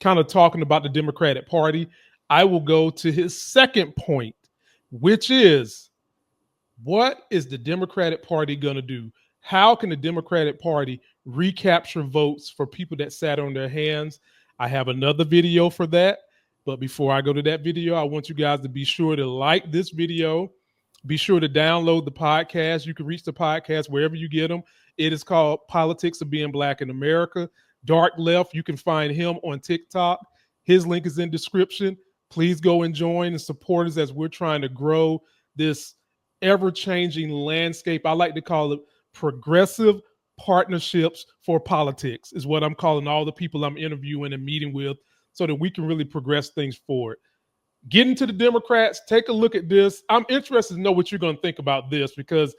kind of talking about the Democratic Party, I will go to his second point, which is, what is the Democratic Party going to do? How can the Democratic Party recapture votes for people that sat on their hands? I have another video for that. But before I go to that video, I want you guys to be sure to like this video. Be sure to download the podcast. You can reach the podcast wherever you get them. It is called Politics of Being Black in America. Dark Left, you can find him on TikTok. His link is in description. Please go and join and support us as we're trying to grow this ever-changing landscape. I like to call it progressive partnerships for politics is what I'm calling all the people I'm interviewing and meeting with so that we can really progress things forward. Getting to the Democrats, take a look at this. I'm interested to know what you're going to think about this, because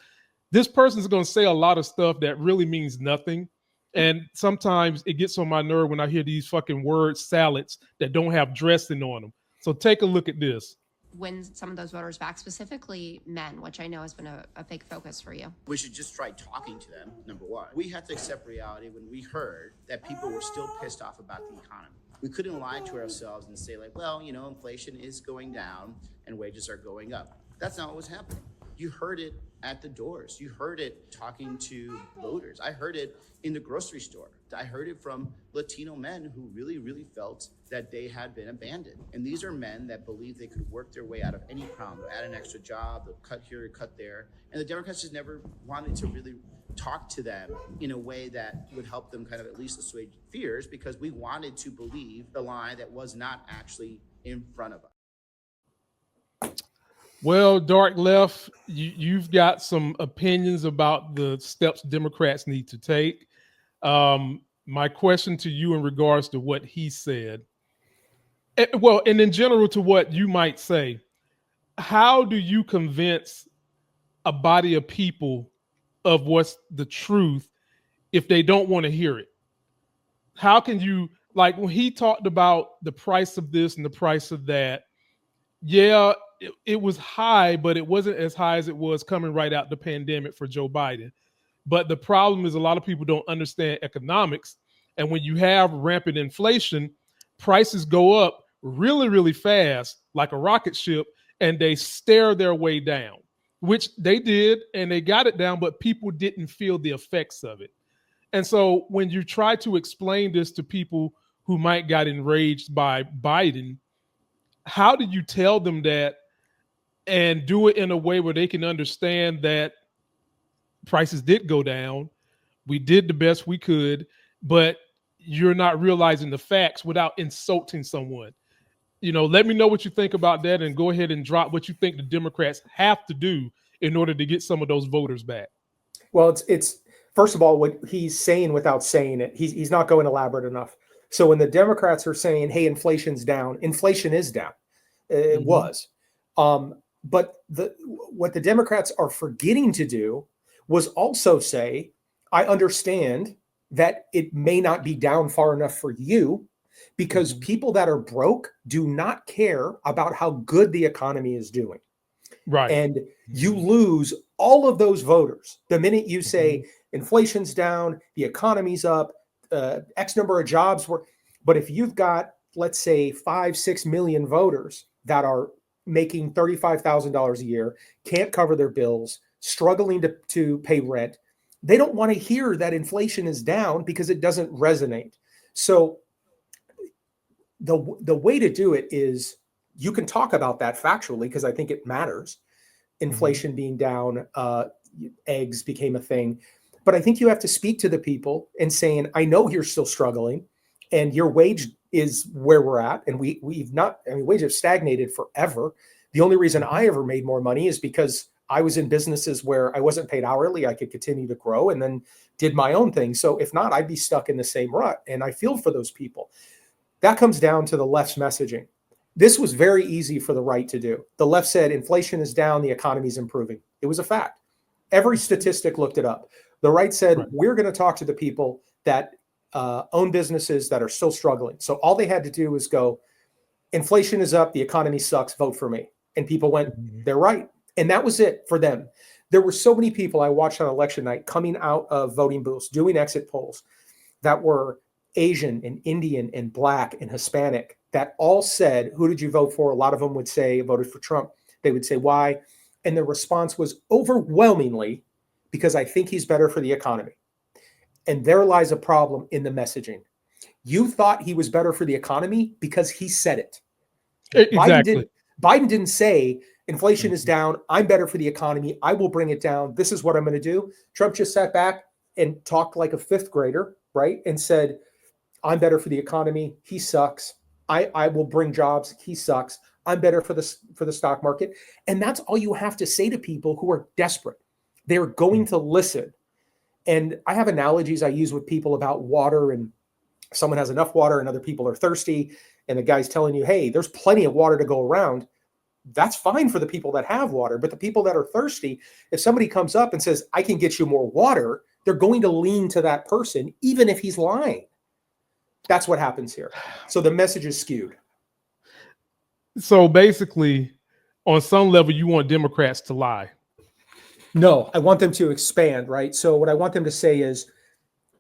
this person is going to say a lot of stuff that really means nothing. And sometimes it gets on my nerve when I hear these fucking word salads that don't have dressing on them. So take a look at this. Win some of those voters back, specifically men, which I know has been a big focus for you. We should just try talking to them, number one. We had to accept reality when we heard that people were still pissed off about the economy. We couldn't lie to ourselves and say, like, well, you know, inflation is going down and wages are going up. That's not what was happening. You heard it at the doors. You heard it talking to voters. I heard it in the grocery store. I heard it from Latino men who really, really felt that they had been abandoned. And these are men that believe they could work their way out of any problem. They'll add an extra job, they'll cut here, cut there. And the Democrats just never wanted to really talk to them in a way that would help them kind of at least assuage fears, because we wanted to believe the lie that was not actually in front of us. Well, Dark Left, you've got some opinions about the steps Democrats need to take. My question to you in regards to what he said, well, and in general to what you might say, how do you convince a body of people of what's the truth if they don't want to hear it? How can you, like when he talked about the price of this and the price of that, yeah, it was high, but it wasn't as high as it was coming right out the pandemic for Joe Biden. But the problem is a lot of people don't understand economics. And when you have rampant inflation, prices go up really, really fast, like a rocket ship, and they stare their way down, which they did, and they got it down, but people didn't feel the effects of it. And so when you try to explain this to people who might got enraged by Biden, how do you tell them that and do it in a way where they can understand that prices did go down? We did the best we could, but you're not realizing the facts without insulting someone. You know, let me know what you think about that, and go ahead and drop what you think the Democrats have to do in order to get some of those voters back. Well, it's first of all, what he's saying without saying it, he's not going elaborate enough. So when the Democrats are saying, hey, inflation's down, inflation is down. It was. But what the Democrats are forgetting to do was also say, I understand that it may not be down far enough for you, because people that are broke do not care about how good the economy is doing. Right. And you lose all of those voters the minute you say inflation's down, the economy's up, X number of jobs were. But if you've got, let's say, 5-6 million voters that are making $35,000 a year, can't cover their bills, struggling to pay rent, they don't want to hear that inflation is down because it doesn't resonate. So the way to do it is, you can talk about that factually, because I think it matters. Inflation being down, eggs became a thing. But I think you have to speak to the people and saying, I know you're still struggling and your wage is where we're at. And we've not, I mean, wages have stagnated forever. The only reason I ever made more money is because I was in businesses where I wasn't paid hourly. I could continue to grow and then did my own thing. So if not, I'd be stuck in the same rut. And I feel for those people. That comes down to the left's messaging. This was very easy for the right to do. The left said inflation is down, the economy's improving. It was a fact. Every statistic looked it up. The right said, we're going to talk to the people that own businesses that are still struggling. So all they had to do was go, inflation is up, the economy sucks, vote for me. And people went, they're right. And that was it for them. There were so many people I watched on election night coming out of voting booths, doing exit polls, that were Asian and Indian and Black and Hispanic that all said, who did you vote for? A lot of them would say, voted for Trump. They would say, why? And the response was overwhelmingly, because I think he's better for the economy. And there lies a problem in the messaging. You thought he was better for the economy because he said it. Exactly. Biden didn't say inflation is down. I'm better for the economy. I will bring it down. This is what I'm going to do. Trump just sat back and talked like a fifth grader, right? And said, I'm better for the economy. He sucks. I will bring jobs. He sucks. I'm better for the stock market. And that's all you have to say to people who are desperate. They're going to listen. And I have analogies I use with people about water, and someone has enough water and other people are thirsty. And the guy's telling you, hey, there's plenty of water to go around. That's fine for the people that have water. But the people that are thirsty, if somebody comes up and says, I can get you more water, they're going to lean to that person, even if he's lying. That's what happens here. So the message is skewed. So basically, on some level, you want Democrats to lie. No, I want them to expand, right? So what I want them to say is,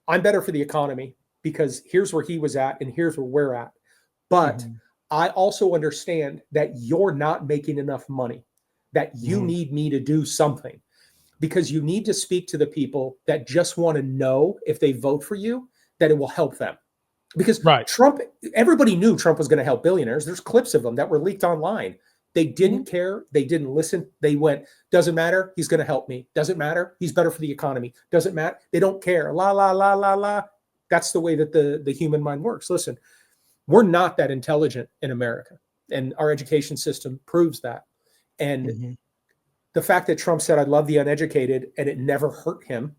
I'm better for the economy because here's where he was at and here's where we're at. But I also understand that you're not making enough money, that you need me to do something, because you need to speak to the people that just want to know if they vote for you, that it will help them. Because Trump, everybody knew Trump was going to help billionaires. There's clips of them that were leaked online. They didn't care. They didn't listen. They went, doesn't matter. He's going to help me. Doesn't matter. He's better for the economy. Doesn't matter. They don't care. La, la, la, la, la. That's the way that the human mind works. Listen, we're not that intelligent in America. And our education system proves that. And the fact that Trump said, I love the uneducated, and it never hurt him,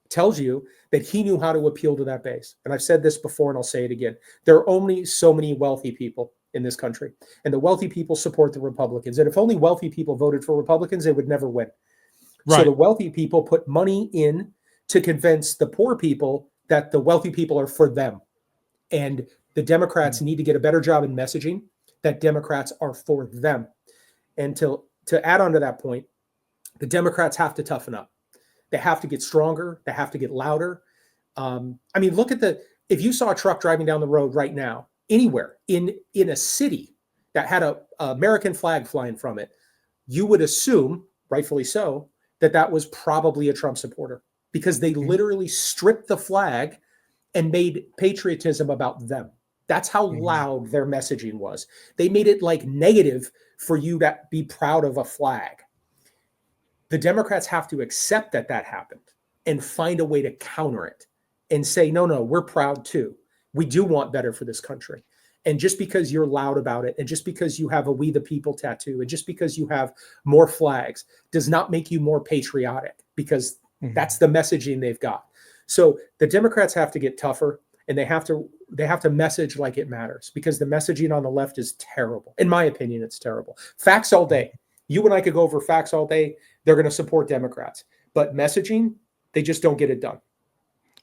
tells you that he knew how to appeal to that base. And I've said this before, and I'll say it again. There are only so many wealthy people in this country, and the wealthy people support the Republicans. And if only wealthy people voted for Republicans, they would never win. So the wealthy people put money in to convince the poor people that the wealthy people are for them. And the Democrats need to get a better job in messaging that Democrats are for them. And to add on to that point, the Democrats have to toughen up. They have to get stronger. They have to get louder. I mean, look at if you saw a truck driving down the road right now, anywhere in a city that had a American flag flying from it, you would assume, rightfully so, that was probably a Trump supporter, because they literally stripped the flag and made patriotism about them. That's how loud their messaging was. They made it like negative for you to be proud of a flag. The Democrats have to accept that happened and find a way to counter it and say, no, we're proud too. We do want better for this country. And just because you're loud about it, and just because you have a We the People tattoo, and just because you have more flags, does not make you more patriotic, because that's the messaging they've got. So the Democrats have to get tougher, and they have to message like it matters, because the messaging on the left is terrible. In my opinion, it's terrible. Facts all day. You and I could go over facts all day. They're going to support Democrats. But messaging, they just don't get it done.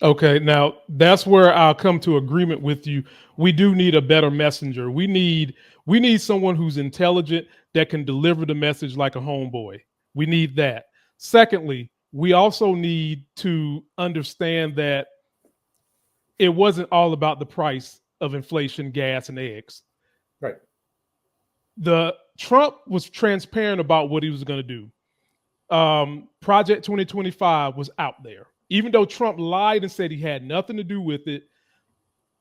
Okay, now that's where I'll come to agreement with you. We do need a better messenger. We need someone who's intelligent that can deliver the message like a homeboy. We need that. Secondly, we also need to understand that it wasn't all about the price of inflation, gas, and eggs. Right. Trump was transparent about what he was going to do. Project 2025 was out there. Even though Trump lied and said he had nothing to do with it,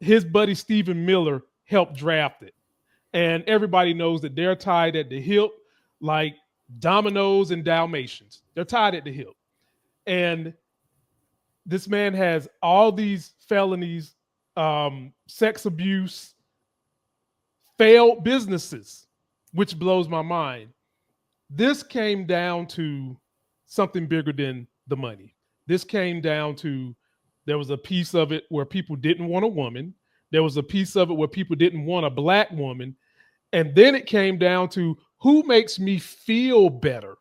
his buddy Stephen Miller helped draft it. And everybody knows that they're tied at the hip like dominoes and Dalmatians. They're tied at the hip. And this man has all these felonies, sex abuse, failed businesses, which blows my mind. This came down to something bigger than the money. This came down to, there was a piece of it where people didn't want a woman. There was a piece of it where people didn't want a black woman. And then it came down to, who makes me feel better?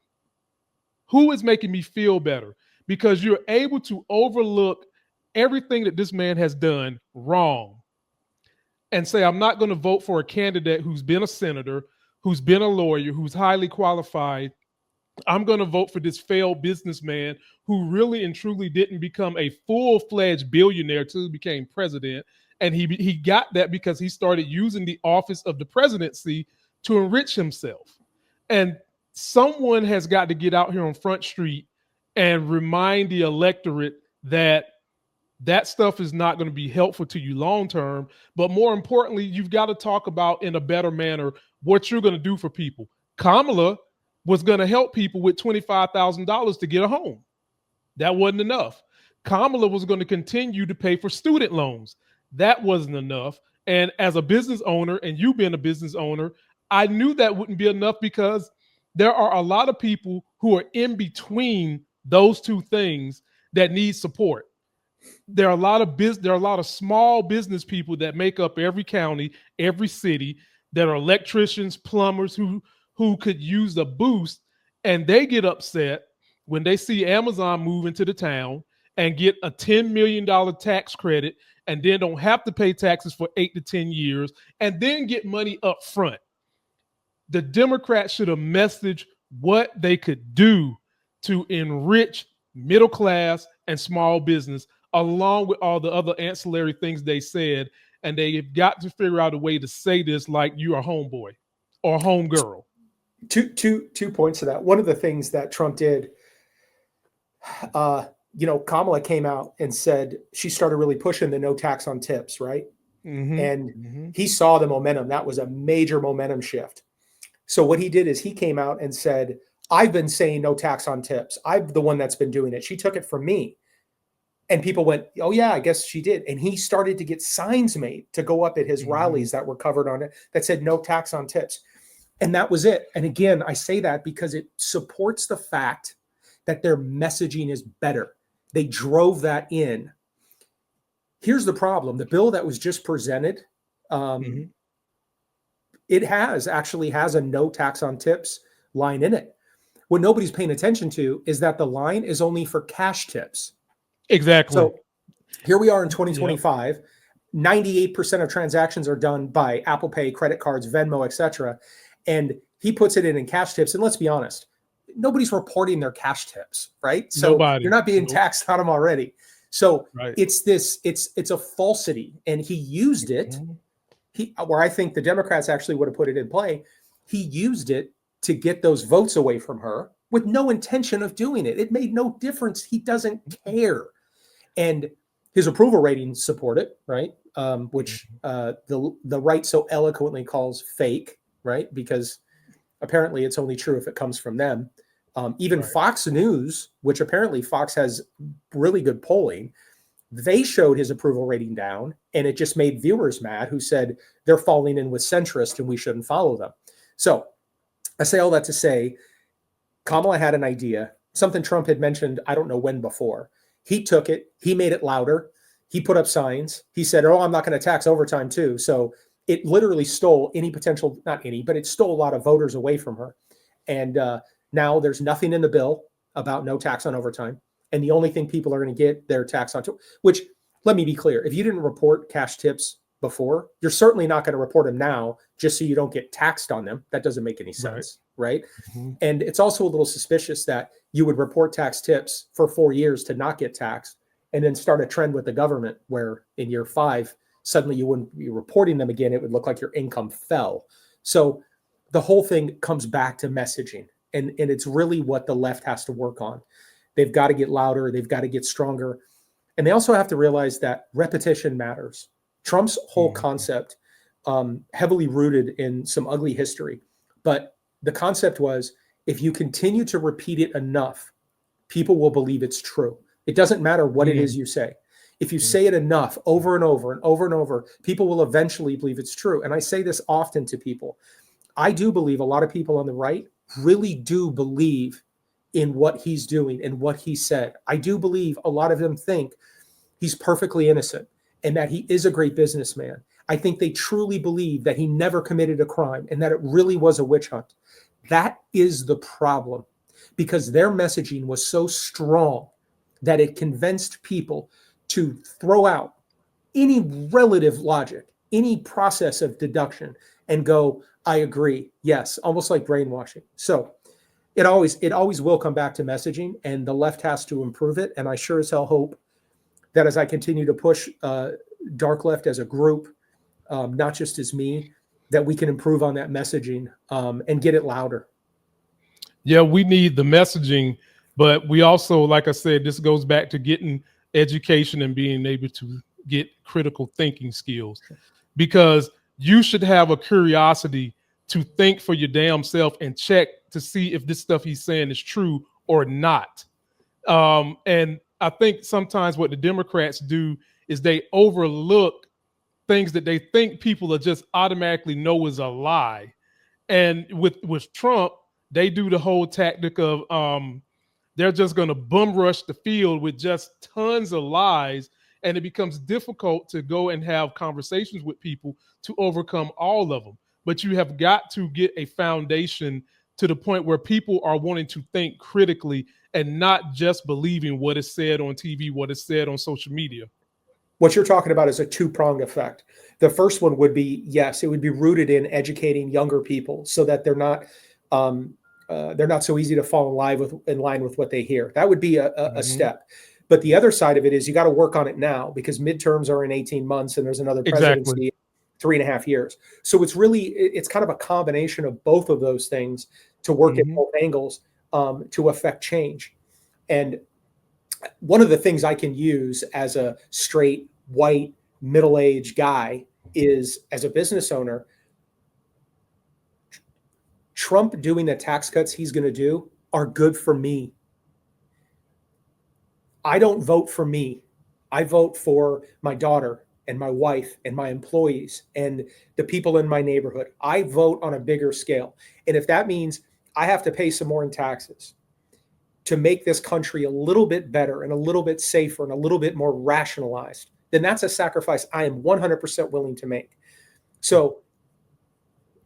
Who is making me feel better? Because you're able to overlook everything that this man has done wrong and say, I'm not going to vote for a candidate who's been a senator, who's been a lawyer, who's highly qualified. I'm going to vote for this failed businessman who really and truly didn't become a full-fledged billionaire till he became president. And he got that because he started using the office of the presidency to enrich himself. And someone has got to get out here on Front Street and remind the electorate that that stuff is not going to be helpful to you long term. But more importantly, you've got to talk about in a better manner what you're going to do for people. Kamala was going to help people with $25,000 to get a home. That wasn't enough. Kamala was going to continue to pay for student loans. That wasn't enough. And as a business owner, and you being a business owner, I knew that wouldn't be enough because there are a lot of people who are in between those two things that need support. There are a lot of small business people that make up every county, every city, that are electricians, plumbers who could use a boost, and they get upset when they see Amazon move into the town and get a $10 million tax credit and then don't have to pay taxes for 8 to 10 years and then get money up front. The Democrats should have messaged what they could do to enrich middle class and small business, along with all the other ancillary things they said. And they've got to figure out a way to say this like you're a homeboy or homegirl. Two points to that. One of the things that Trump did, Kamala came out and said she started really pushing the no tax on tips, right? Mm-hmm. And he saw the momentum. That was a major momentum shift. So what he did is he came out and said, I've been saying no tax on tips. I'm the one that's been doing it. She took it from me. And people went, oh, yeah, I guess she did. And he started to get signs made to go up at his rallies that were covered on it that said no tax on tips. And that was it. And again, I say that because it supports the fact that their messaging is better. They drove that in. Here's the problem. The bill that was just presented, it actually has a no tax on tips line in it. What nobody's paying attention to is that the line is only for cash tips. Exactly. So here we are in 2025. 98% of transactions are done by Apple Pay, credit cards, Venmo, etc. And he puts it in cash tips. And let's be honest, nobody's reporting their cash tips, right? So Nobody. You're not being taxed on them already. So right. it's a falsity. And he used it. Where I think the Democrats actually would have put it in play, he used it to get those votes away from her with no intention of doing it. It made no difference. He doesn't care. And his approval ratings support it, right? Which the right so eloquently calls fake, right? Because apparently it's only true if it comes from them. Even right. Fox News, which apparently Fox has really good polling, they showed his approval rating down, and it just made viewers mad who said they're falling in with centrist and we shouldn't follow them. So I say all that to say, Kamala had an idea, something Trump had mentioned, I don't know when before. He took it, he made it louder, he put up signs, he said, oh, I'm not going to tax overtime too. So it literally stole any potential, not any, but it stole a lot of voters away from her. And now there's nothing in the bill about no tax on overtime. And the only thing people are going to get their tax on, which, let me be clear, if you didn't report cash tips before, you're certainly not going to report them now just so you don't get taxed on them. That doesn't make any sense, right? And it's also a little suspicious that you would report tax tips for 4 years to not get taxed and then start a trend with the government where in year 5, suddenly you wouldn't be reporting them again. It would look like your income fell. So the whole thing comes back to messaging. And it's really what the left has to work on. They've got to get louder. They've got to get stronger. And they also have to realize that repetition matters. Trump's whole concept, heavily rooted in some ugly history. But the concept was, if you continue to repeat it enough, people will believe it's true. It doesn't matter what it is you say. If you say it enough over and over and over and over, people will eventually believe it's true. And I say this often to people. I do believe a lot of people on the right really do believe in what he's doing and what he said. I do believe a lot of them think he's perfectly innocent and that he is a great businessman. I think they truly believe that he never committed a crime and that it really was a witch hunt. That is the problem, because their messaging was so strong that it convinced people to throw out any relative logic, any process of deduction, and go, I agree. Yes, almost like brainwashing. So it always will come back to messaging, and the left has to improve it. And I sure as hell hope that as I continue to push dark left as a group, not just as me, that we can improve on that messaging and get it louder. Yeah, we need the messaging, but we also, like I said, this goes back to getting education and being able to get critical thinking skills, because you should have a curiosity to think for your damn self and check to see if this stuff he's saying is true or not. And I think sometimes what the Democrats do is they overlook things that they think people are just automatically know is a lie. And with Trump, they do the whole tactic of they're just going to bum rush the field with just tons of lies, and it becomes difficult to go and have conversations with people to overcome all of them. But you have got to get a foundation to the point where people are wanting to think critically and not just believing what is said on TV, what is said on social media. What you're talking about is a two-pronged effect. The first one would be, yes, it would be rooted in educating younger people so that they're not so easy to fall in line with what they hear. That would be a step. But the other side of it is you got to work on it now, because midterms are in 18 months and there's another presidency in 3.5 years. So it's kind of a combination of both of those things to work at both angles to affect change. And one of the things I can use as a straight, white, middle-aged guy is, as a business owner, Trump doing the tax cuts he's going to do are good for me. I don't vote for me. I vote for my daughter and my wife and my employees and the people in my neighborhood. I vote on a bigger scale. And if that means I have to pay some more in taxes to make this country a little bit better and a little bit safer and a little bit more rationalized, then that's a sacrifice I am 100% willing to make. So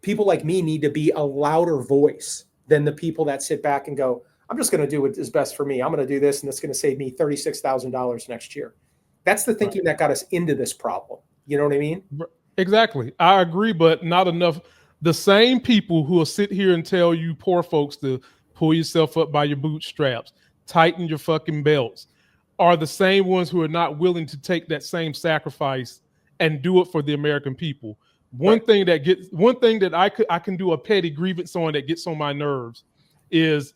people like me need to be a louder voice than the people that sit back and go, I'm just going to do what is best for me. I'm going to do this, and it's going to save me $36,000 next year. That's the thinking that got us into this problem. You know what I mean? Exactly. I agree, but not enough. The same people who will sit here and tell you poor folks to pull yourself up by your bootstraps, tighten your fucking belts, are the same ones who are not willing to take that same sacrifice and do it for the American people. One thing that I can do a petty grievance on that gets on my nerves is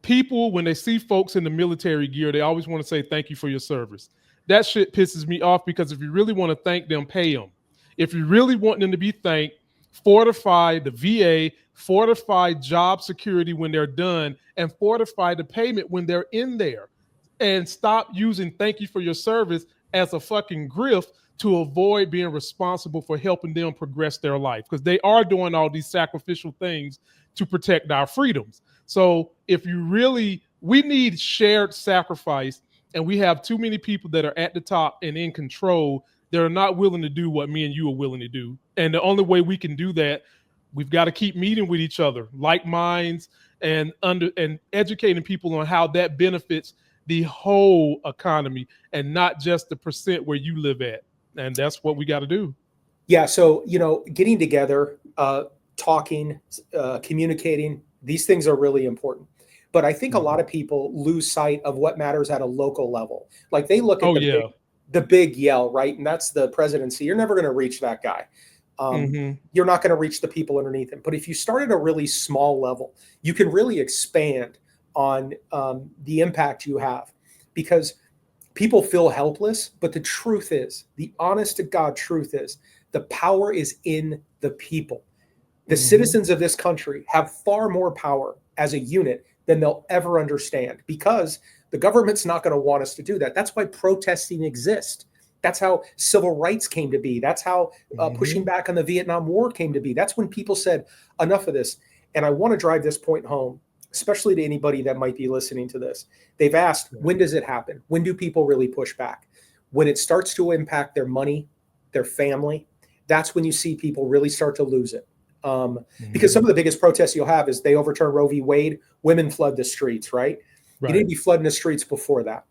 people, when they see folks in the military gear, they always want to say thank you for your service. That shit pisses me off, because if you really want to thank them, pay them. If you really want them to be thanked, fortify the VA, fortify job security when they're done, and fortify the payment when they're in there. And stop using thank you for your service as a fucking grift to avoid being responsible for helping them progress their life, because they are doing all these sacrificial things to protect our freedoms. So if you really, we need shared sacrifice, and we have too many people that are at the top and in control that are not willing to do what me and you are willing to do. And the only way we can do that, we've got to keep meeting with each other, like minds, and educating people on how that benefits the whole economy and not just the percent where you live at. And that's what we got to do. Yeah. So, getting together, talking, communicating, these things are really important. But I think a lot of people lose sight of what matters at a local level. Like they look at the big yell, right? And that's the presidency. You're never going to reach that guy. You're not going to reach the people underneath him. But if you start at a really small level, you can really expand on the impact you have, because people feel helpless. But the truth is, the honest to God truth is, the power is in the people. The citizens of this country have far more power as a unit than they'll ever understand, because the government's not going to want us to do that. That's why protesting exists. That's how civil rights came to be. That's how pushing back on the Vietnam War came to be. That's when people said, enough of this. And I want to drive this point home, especially to anybody that might be listening to this. They've asked, when does it happen? When do people really push back? When it starts to impact their money, their family, that's when you see people really start to lose it. Because some of the biggest protests you'll have is they overturn Roe v. Wade, women flood the streets, right? You need to be flooding the streets before that.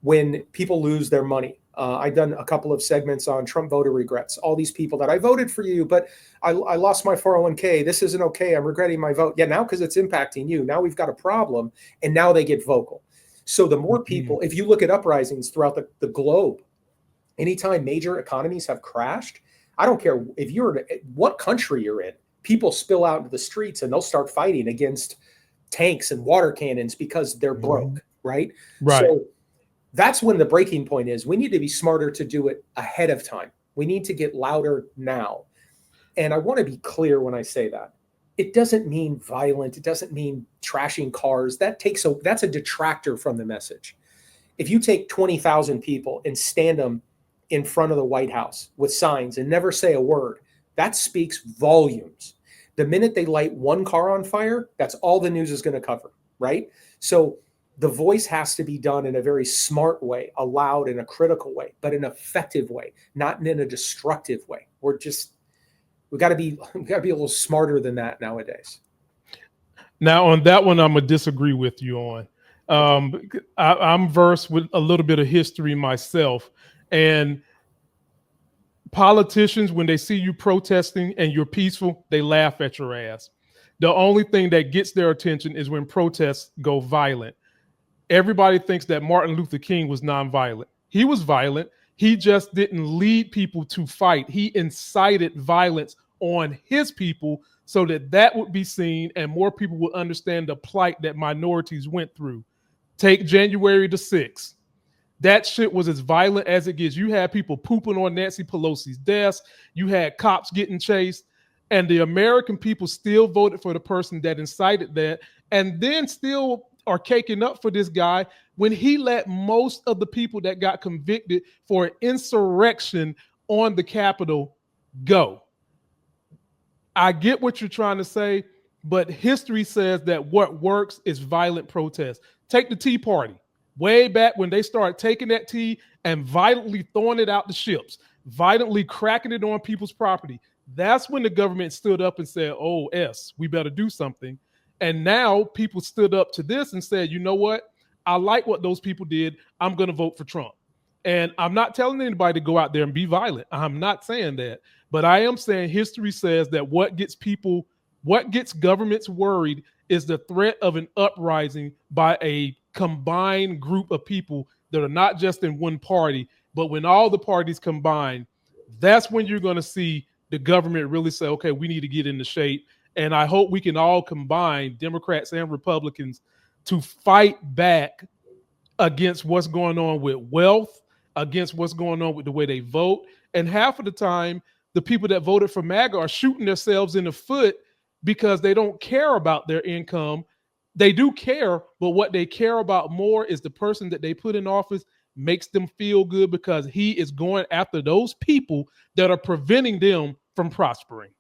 When people lose their money. I've done a couple of segments on Trump voter regrets. All these people that I voted for you, but I lost my 401k. This isn't okay. I'm regretting my vote. Yeah, now because it's impacting you. Now we've got a problem. And now they get vocal. So the more people, if you look at uprisings throughout the globe, Anytime major economies have crashed, I don't care if you're what country you're in, people spill out into the streets and they'll start fighting against tanks and water cannons because they're broke, right? Right. So that's when the breaking point is. We need to be smarter to do it ahead of time. We need to get louder now. And I want to be clear when I say that. It doesn't mean violent. It doesn't mean trashing cars. That's a detractor from the message. If you take 20,000 people and stand them in front of the White House with signs and never say a word, that speaks volumes. The minute they light one car on fire, that's all the news is going to cover, right? So the voice has to be done in a very smart way, a loud and a critical way, but an effective way, not in a destructive way. We got to be a little smarter than that nowadays. Now, on that one, I'm gonna disagree with you on. I'm versed with a little bit of history myself, and politicians, when they see you protesting and you're peaceful, they laugh at your ass. The only thing that gets their attention is when protests go violent. Everybody thinks that Martin Luther King was nonviolent. He was violent. He just didn't lead people to fight. He incited violence on his people so that would be seen and more people would understand the plight that minorities went through. Take January the 6th. That shit was as violent as it gets. You had people pooping on Nancy Pelosi's desk. You had cops getting chased. And the American people still voted for the person that incited that, and then still are caking up for this guy when he let most of the people that got convicted for an insurrection on the Capitol go. I get what you're trying to say, but history says that what works is violent protest. Take the Tea Party. Way back when they started taking that tea and violently throwing it out the ships, violently cracking it on people's property. That's when the government stood up and said, oh, we better do something. And now people stood up to this and said, you know what? I like what those people did. I'm going to vote for Trump. And I'm not telling anybody to go out there and be violent. I'm not saying that. But I am saying history says that what gets governments worried is the threat of an uprising by a combined group of people that are not just in one party, but when all the parties combine, that's when you're going to see the government really say, okay, we need to get into shape. And I hope we can all combine, Democrats and Republicans, to fight back against what's going on with wealth, against what's going on with the way they vote. And half of the time, the people that voted for MAGA are shooting themselves in the foot because they don't care about their income. They do care, but what they care about more is the person that they put in office makes them feel good because he is going after those people that are preventing them from prospering.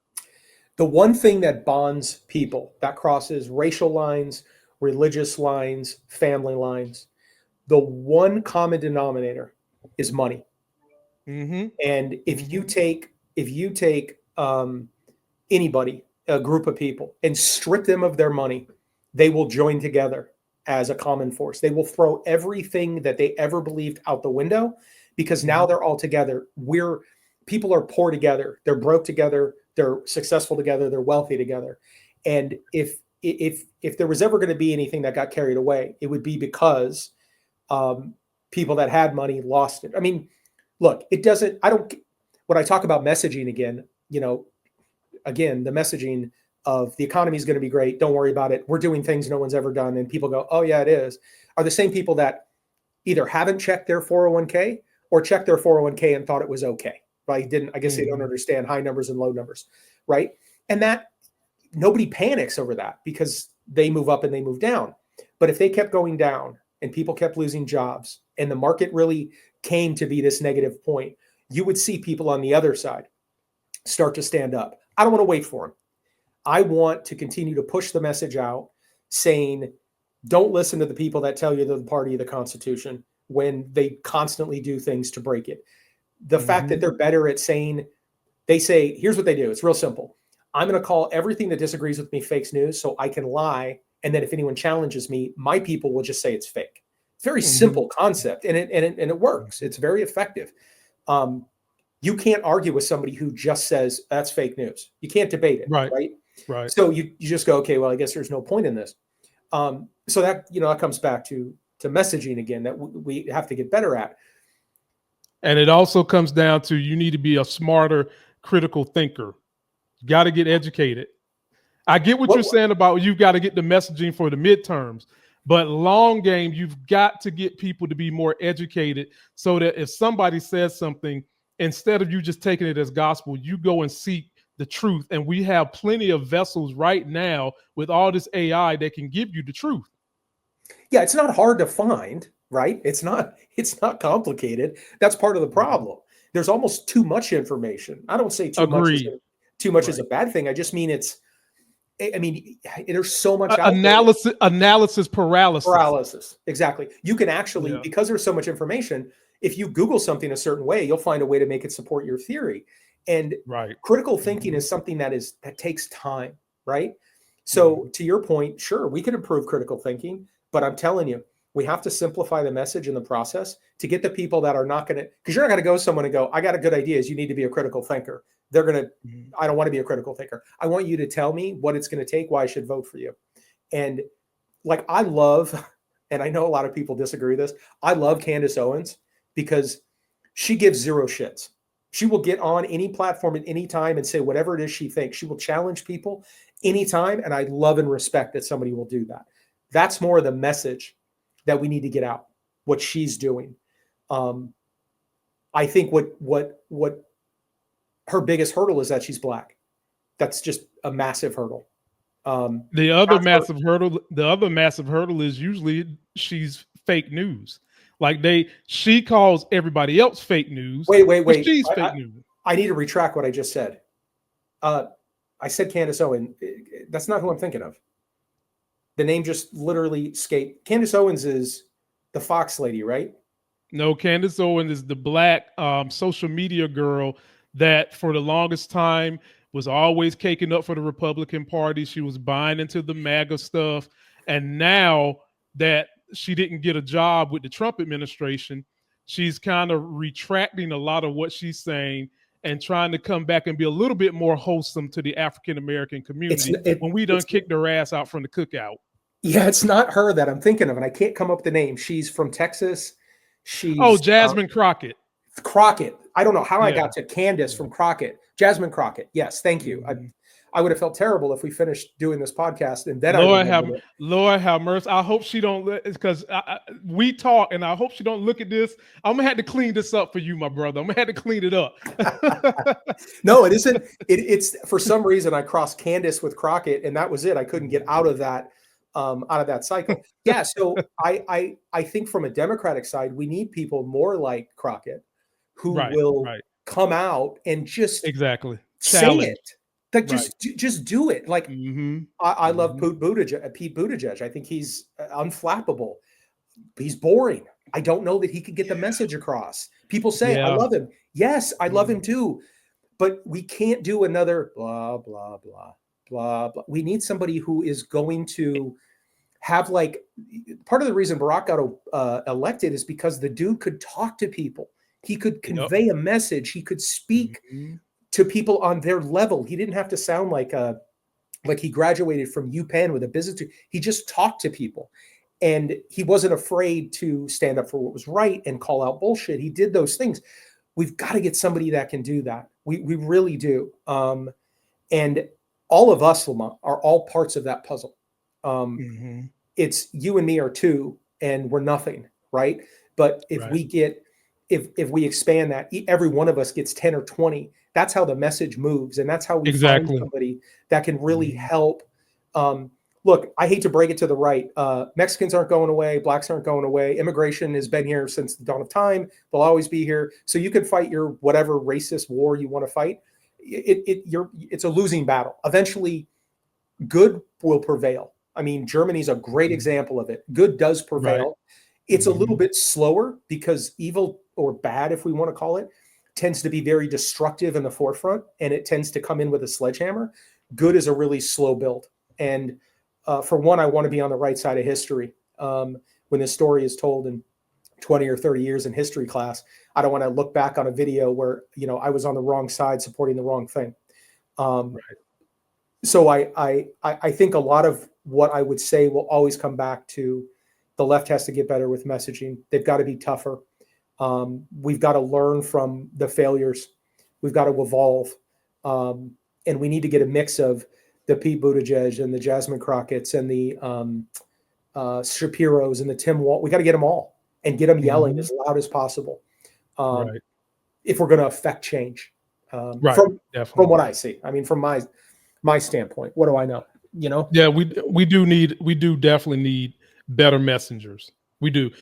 The one thing that bonds people, that crosses racial lines, religious lines, family lines, the one common denominator is money. Mm-hmm. And if you take anybody, a group of people, and strip them of their money, they will join together as a common force. They will throw everything that they ever believed out the window because now they're all together. People are poor together. They're broke together. They're successful together. They're wealthy together. And if there was ever going to be anything that got carried away, it would be because people that had money lost it. I mean, look, when I talk about messaging again, the messaging of the economy is going to be great. Don't worry about it. We're doing things no one's ever done. And people go, oh yeah, it is. Are the same people that either haven't checked their 401k or checked their 401k and thought it was okay. Right? I guess they don't understand high numbers and low numbers. Right. And that nobody panics over that because they move up and they move down. But if they kept going down and people kept losing jobs and the market really came to be this negative point, you would see people on the other side start to stand up. I don't want to wait for them. I want to continue to push the message out saying, don't listen to the people that tell you they're the party of the Constitution when they constantly do things to break it. The fact that they're better at they say, here's what they do. It's real simple. I'm going to call everything that disagrees with me fake news so I can lie. And then if anyone challenges me, my people will just say it's fake. It's a very simple concept and it works. It's very effective. You can't argue with somebody who just says that's fake news. You can't debate it. Right. So you just go, okay, well, I guess there's no point in this. So that, that comes back to messaging again, that we have to get better at. And it also comes down to you need to be a smarter critical thinker. You got to get educated. I get what you're saying about you've got to get the messaging for the midterms, but long game, you've got to get people to be more educated so that if somebody says something, instead of you just taking it as gospel, you go and seek the truth. And we have plenty of vessels right now with all this AI that can give you the truth. Yeah, it's not hard to find, right? It's not complicated. That's part of the problem. There's almost too much information. I don't say too much is a bad thing. I just mean there's so much analysis paralysis. Exactly. You can actually, because there's so much information, if you Google something a certain way, you'll find a way to make it support your theory. And critical thinking is something that takes time, right? So to your point, sure, we can improve critical thinking, but I'm telling you, we have to simplify the message in the process to get the people that are not going to, because you're not going to go to someone and go, I got a good idea, you need to be a critical thinker. They're going to, I don't want to be a critical thinker. I want you to tell me what it's going to take, why I should vote for you. And like, I love, and I know a lot of people disagree with this, I love Candace Owens because she gives zero shits. She will get on any platform at any time and say whatever it is she thinks. She will challenge people anytime. And I love and respect that somebody will do that. That's more of the message that we need to get out, what she's doing. I think what her biggest hurdle is that she's Black. That's just a massive hurdle. The other massive hurdle is usually she's fake news. Like she calls everybody else fake news. Wait. She's fake news. I need to retract what I just said. I said Candace Owens. That's not who I'm thinking of. The name just literally escaped. Candace Owens is the Fox lady, right? No, Candace Owens is the Black social media girl that for the longest time was always caking up for the Republican Party. She was buying into the MAGA stuff. And now that she didn't get a job with the Trump administration, she's kind of retracting a lot of what she's saying and trying to come back and be a little bit more wholesome to the African-American community when we done kicked her ass out from the cookout. Yeah, it's not her that I'm thinking of, and I can't come up with the name. She's from Texas. She's Jasmine Crockett. Crockett. I don't know how I got to Candace from Crockett. Jasmine Crockett. Yes, thank you. I would have felt terrible if we finished doing this podcast and then Lord have mercy. I hope she don't, because we talk, and I hope she don't look at this. I'm gonna have to clean this up for you, my brother. I'm gonna have to clean it up. No, it isn't. It's for some reason I crossed Candace with Crockett, and that was it. I couldn't get out of that cycle. Yeah. So I think from a Democratic side, we need people more like Crockett who will come out and just say it. Like just do it. Like I love Pete Buttigieg. I think he's unflappable. He's boring. I don't know that he could get the message across. People say, I love him. Yes, I love him too. But we can't do another blah, blah, blah, blah, blah. We need somebody who is going to have, like, part of the reason Barack got elected is because the dude could talk to people. He could convey a message. He could speak to people on their level. He didn't have to sound like he graduated from UPenn with a business degree. He just talked to people, and he wasn't afraid to stand up for what was right and call out bullshit. He did those things. We've got to get somebody that can do that. We really do. And all of us, Lamont, are all parts of that puzzle. It's you and me are two, and we're nothing, right? But if we get, if we expand that, every one of us gets 10 or 20. That's how the message moves, and that's how we find somebody that can really help. Look, I hate to break it to the right. Mexicans aren't going away. Blacks aren't going away. Immigration has been here since the dawn of time. They'll always be here. So you can fight your whatever racist war you want to fight. It's a losing battle. Eventually, good will prevail. I mean, Germany's a great example of it. Good does prevail. It's a little bit slower because evil, or bad, if we want to call it, tends to be very destructive in the forefront, and it tends to come in with a sledgehammer. Good is a really slow build. And for one, I want to be on the right side of history. When this story is told in 20 or 30 years in history class, I don't want to look back on a video where, I was on the wrong side supporting the wrong thing. So I think a lot of what I would say will always come back to the left has to get better with messaging. They've got to be tougher. We've got to learn from the failures. We've got to evolve. And we need to get a mix of the Pete Buttigieg and the Jasmine Crockett's and the Shapiro's and the Tim Wall. We got to get them all and get them yelling as loud as possible. Right. If we're going to affect change. Right. From what I see. I mean, from my standpoint, what do I know? You know? Yeah, we do definitely need better messengers. We do.